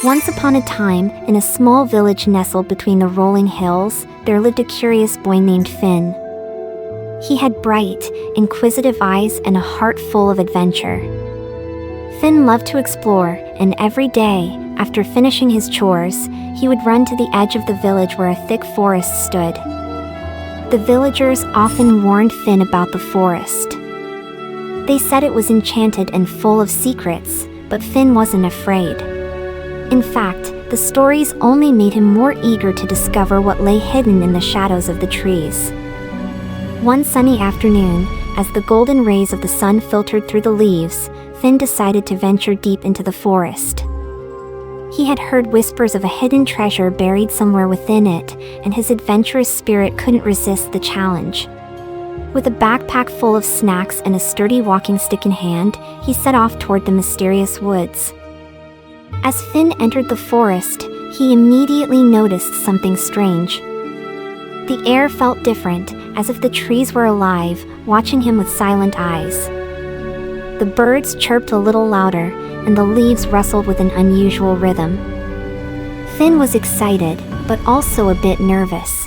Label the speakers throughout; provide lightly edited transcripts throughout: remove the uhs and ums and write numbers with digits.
Speaker 1: Once upon a time, in a small village nestled between the rolling hills, there lived a curious boy named Finn. He had bright, inquisitive eyes and a heart full of adventure. Finn loved to explore, and every day, after finishing his chores, he would run to the edge of the village where a thick forest stood. The villagers often warned Finn about the forest. They said it was enchanted and full of secrets, but Finn wasn't afraid. In fact, the stories only made him more eager to discover what lay hidden in the shadows of the trees. One sunny afternoon, as the golden rays of the sun filtered through the leaves, Finn decided to venture deep into the forest. He had heard whispers of a hidden treasure buried somewhere within it, and his adventurous spirit couldn't resist the challenge. With a backpack full of snacks and a sturdy walking stick in hand, he set off toward the mysterious woods. As Finn entered the forest, he immediately noticed something strange. The air felt different, as if the trees were alive, watching him with silent eyes. The birds chirped a little louder, and the leaves rustled with an unusual rhythm. Finn was excited, but also a bit nervous.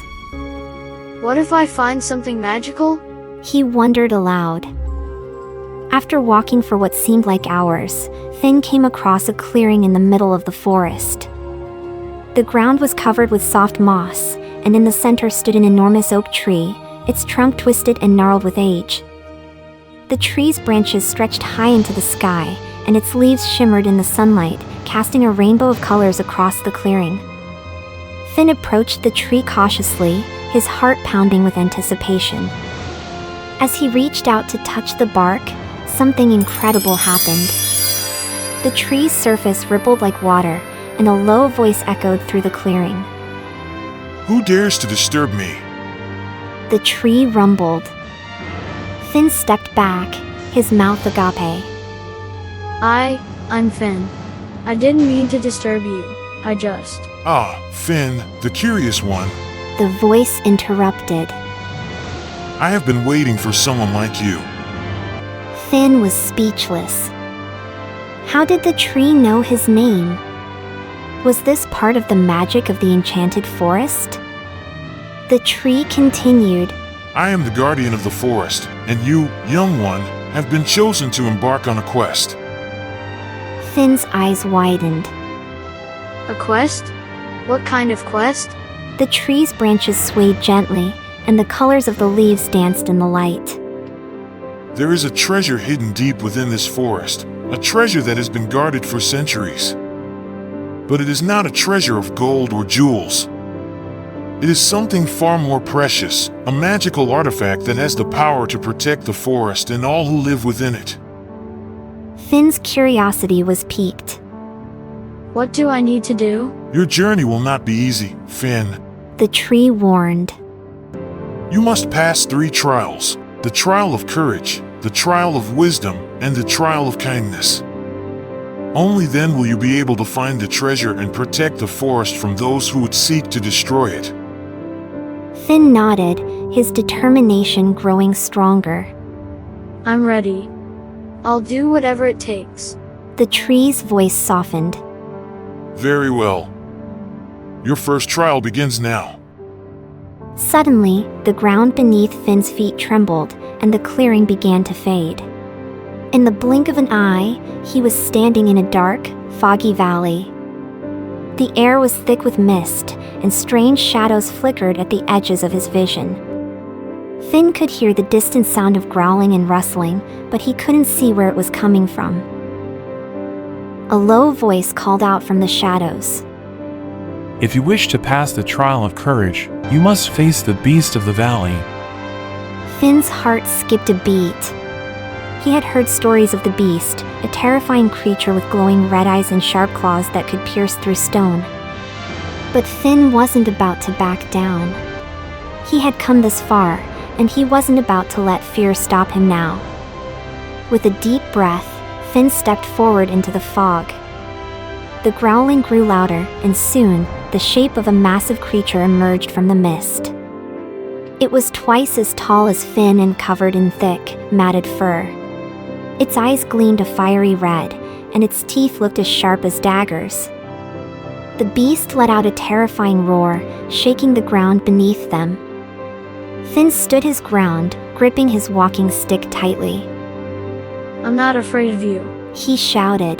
Speaker 2: What if I find something magical?
Speaker 1: He wondered aloud. After walking for what seemed like hours, Finn came across a clearing in the middle of the forest. The ground was covered with soft moss, and in the center stood an enormous oak tree, its trunk twisted and gnarled with age. The tree's branches stretched high into the sky, and its leaves shimmered in the sunlight, casting a rainbow of colors across the clearing. Finn approached the tree cautiously, his heart pounding with anticipation. As he reached out to touch the bark, something incredible happened. The tree's surface rippled like water, and a low voice echoed through the clearing.
Speaker 3: Who dares to disturb me?
Speaker 1: The tree rumbled. Finn stepped back, his mouth agape.
Speaker 2: I'm Finn. I didn't mean to disturb you.
Speaker 3: Ah, Finn, the curious one.
Speaker 1: The voice interrupted.
Speaker 3: I have been waiting for someone like you.
Speaker 1: Finn was speechless. How did the tree know his name? Was this part of the magic of the enchanted forest? The tree continued.
Speaker 3: I am the guardian of the forest, and you, young one, have been chosen to embark on a quest.
Speaker 1: Finn's eyes widened.
Speaker 2: A quest? What kind of quest?
Speaker 1: The tree's branches swayed gently, and the colors of the leaves danced in the light.
Speaker 3: There is a treasure hidden deep within this forest, a treasure that has been guarded for centuries. But it is not a treasure of gold or jewels. It is something far more precious, a magical artifact that has the power to protect the forest and all who live within it.
Speaker 1: Finn's curiosity was piqued.
Speaker 2: What do I need to do?
Speaker 3: Your journey will not be easy, Finn.
Speaker 1: The tree warned.
Speaker 3: You must pass 3 trials: the trial of courage, the trial of wisdom, and the trial of kindness. Only then will you be able to find the treasure and protect the forest from those who would seek to destroy it.
Speaker 1: Finn nodded, his determination growing stronger.
Speaker 2: I'm ready. I'll do whatever it takes.
Speaker 1: The tree's voice softened.
Speaker 3: Very well. Your first trial begins now.
Speaker 1: Suddenly, the ground beneath Finn's feet trembled, and the clearing began to fade. In the blink of an eye, he was standing in a dark, foggy valley. The air was thick with mist, and strange shadows flickered at the edges of his vision. Finn could hear the distant sound of growling and rustling, but he couldn't see where it was coming from. A low voice called out from the shadows.
Speaker 4: If you wish to pass the trial of courage, you must face the beast of the valley.
Speaker 1: Finn's heart skipped a beat. He had heard stories of the beast, a terrifying creature with glowing red eyes and sharp claws that could pierce through stone. But Finn wasn't about to back down. He had come this far, and he wasn't about to let fear stop him now. With a deep breath, Finn stepped forward into the fog. The growling grew louder, and soon, the shape of a massive creature emerged from the mist. It was twice as tall as Finn and covered in thick, matted fur. Its eyes gleamed a fiery red, and its teeth looked as sharp as daggers. The beast let out a terrifying roar, shaking the ground beneath them. Finn stood his ground, gripping his walking stick tightly.
Speaker 2: I'm not afraid of you.
Speaker 1: He shouted.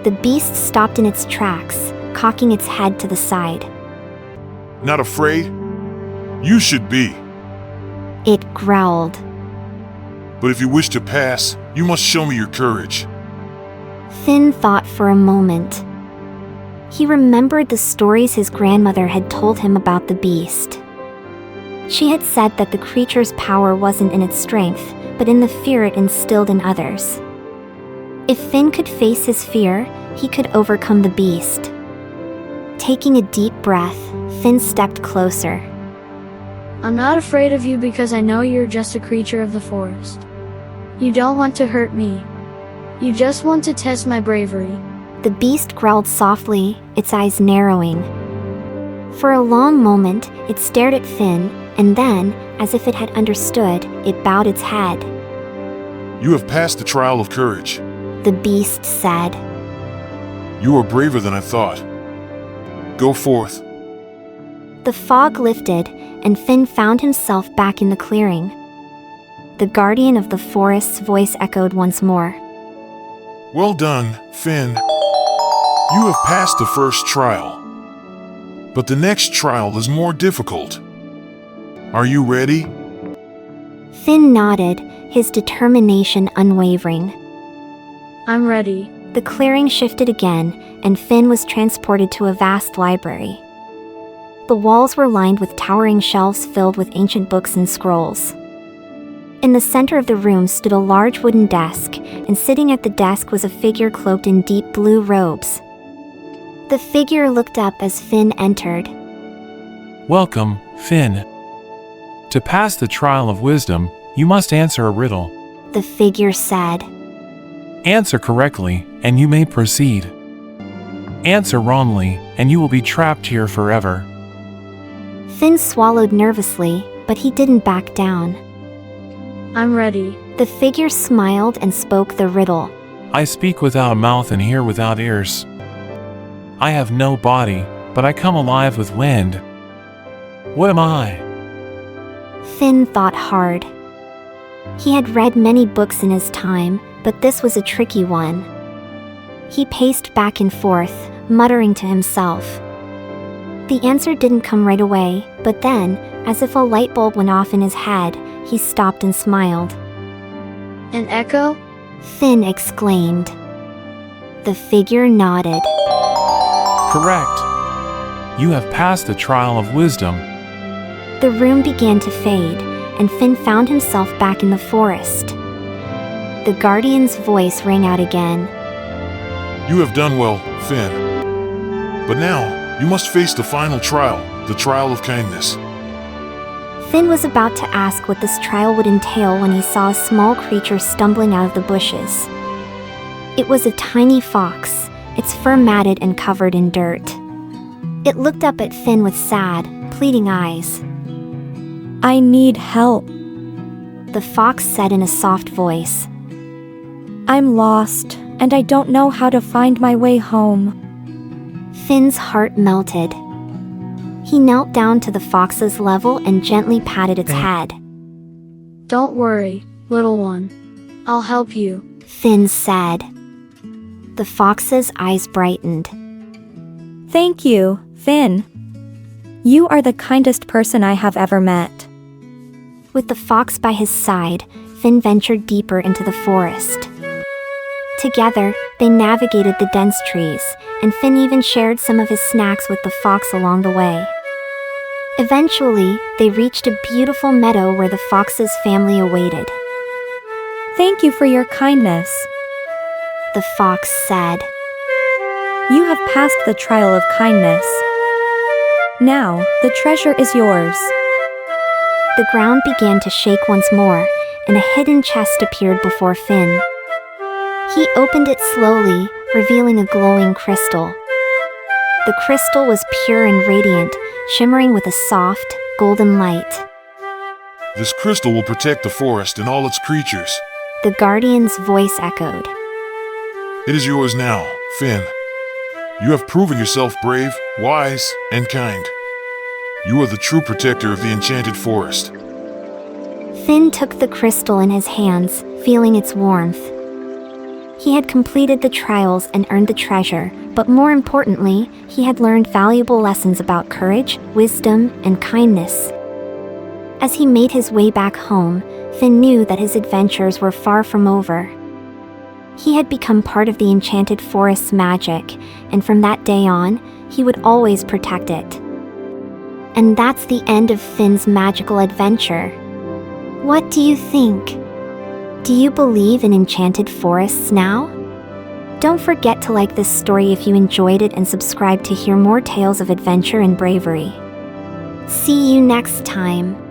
Speaker 1: The beast stopped in its tracks, cocking its head to the side.
Speaker 3: Not afraid? You should be.
Speaker 1: It growled.
Speaker 3: But if you wish to pass, you must show me your courage.
Speaker 1: Finn thought for a moment. He remembered the stories his grandmother had told him about the beast. She had said that the creature's power wasn't in its strength, but in the fear it instilled in others. If Finn could face his fear, he could overcome the beast. Taking a deep breath, Finn stepped closer.
Speaker 2: I'm not afraid of you because I know you're just a creature of the forest. You don't want to hurt me. You just want to test my bravery.
Speaker 1: The beast growled softly, its eyes narrowing. For a long moment, it stared at Finn, and then, as if it had understood, it bowed its head.
Speaker 3: You have passed the trial of courage.
Speaker 1: The beast said.
Speaker 3: You are braver than I thought. Go forth.
Speaker 1: The fog lifted, and Finn found himself back in the clearing. The guardian of the forest's voice echoed once more.
Speaker 3: Well done, Finn. You have passed the first trial. But the next trial is more difficult. Are you ready?
Speaker 1: Finn nodded, his determination unwavering.
Speaker 2: I'm ready.
Speaker 1: The clearing shifted again, and Finn was transported to a vast library. The walls were lined with towering shelves filled with ancient books and scrolls. In the center of the room stood a large wooden desk, and sitting at the desk was a figure cloaked in deep blue robes. The figure looked up as Finn entered.
Speaker 4: Welcome, Finn. To pass the trial of wisdom, you must answer a riddle.
Speaker 1: The figure said.
Speaker 4: Answer correctly, and you may proceed. Answer wrongly, and you will be trapped here forever.
Speaker 1: Finn swallowed nervously, but he didn't back down.
Speaker 2: I'm ready.
Speaker 1: The figure smiled and spoke the riddle.
Speaker 4: I speak without a mouth and hear without ears. I have no body, but I come alive with wind. What am I?
Speaker 1: Finn thought hard. He had read many books in his time, but this was a tricky one. He paced back and forth, muttering to himself. The answer didn't come right away, but then, as if a light bulb went off in his head, he stopped and smiled.
Speaker 2: An echo?
Speaker 1: Finn exclaimed. The figure nodded.
Speaker 4: Correct. You have passed the trial of wisdom.
Speaker 1: The room began to fade, and Finn found himself back in the forest. The guardian's voice rang out again.
Speaker 3: You have done well, Finn. But now, you must face the final trial, the trial of kindness.
Speaker 1: Finn was about to ask what this trial would entail when he saw a small creature stumbling out of the bushes. It was a tiny fox, its fur matted and covered in dirt. It looked up at Finn with sad, pleading eyes.
Speaker 5: I need help.
Speaker 1: The fox said in a soft voice.
Speaker 5: I'm lost, and I don't know how to find my way home.
Speaker 1: Finn's heart melted. He knelt down to the fox's level and gently patted its head.
Speaker 2: Don't worry, little one. I'll help you.
Speaker 1: Finn said. The fox's eyes brightened.
Speaker 5: Thank you, Finn. You are the kindest person I have ever met.
Speaker 1: With the fox by his side, Finn ventured deeper into the forest. Together, they navigated the dense trees, and Finn even shared some of his snacks with the fox along the way. Eventually, they reached a beautiful meadow where the fox's family awaited.
Speaker 5: Thank you for your kindness.
Speaker 1: The fox said.
Speaker 5: You have passed the trial of kindness. Now, the treasure is yours.
Speaker 1: The ground began to shake once more, and a hidden chest appeared before Finn. He opened it slowly, revealing a glowing crystal. The crystal was pure and radiant, shimmering with a soft, golden light.
Speaker 3: This crystal will protect the forest and all its creatures.
Speaker 1: The guardian's voice echoed.
Speaker 3: It is yours now, Finn. You have proven yourself brave, wise, and kind. You are the true protector of the enchanted forest.
Speaker 1: Finn took the crystal in his hands, feeling its warmth. He had completed the trials and earned the treasure, but more importantly, he had learned valuable lessons about courage, wisdom, and kindness. As he made his way back home, Finn knew that his adventures were far from over. He had become part of the enchanted forest's magic, and from that day on, he would always protect it. And that's the end of Finn's magical adventure. What do you think? Do you believe in enchanted forests now? Don't forget to like this story if you enjoyed it and subscribe to hear more tales of adventure and bravery. See you next time.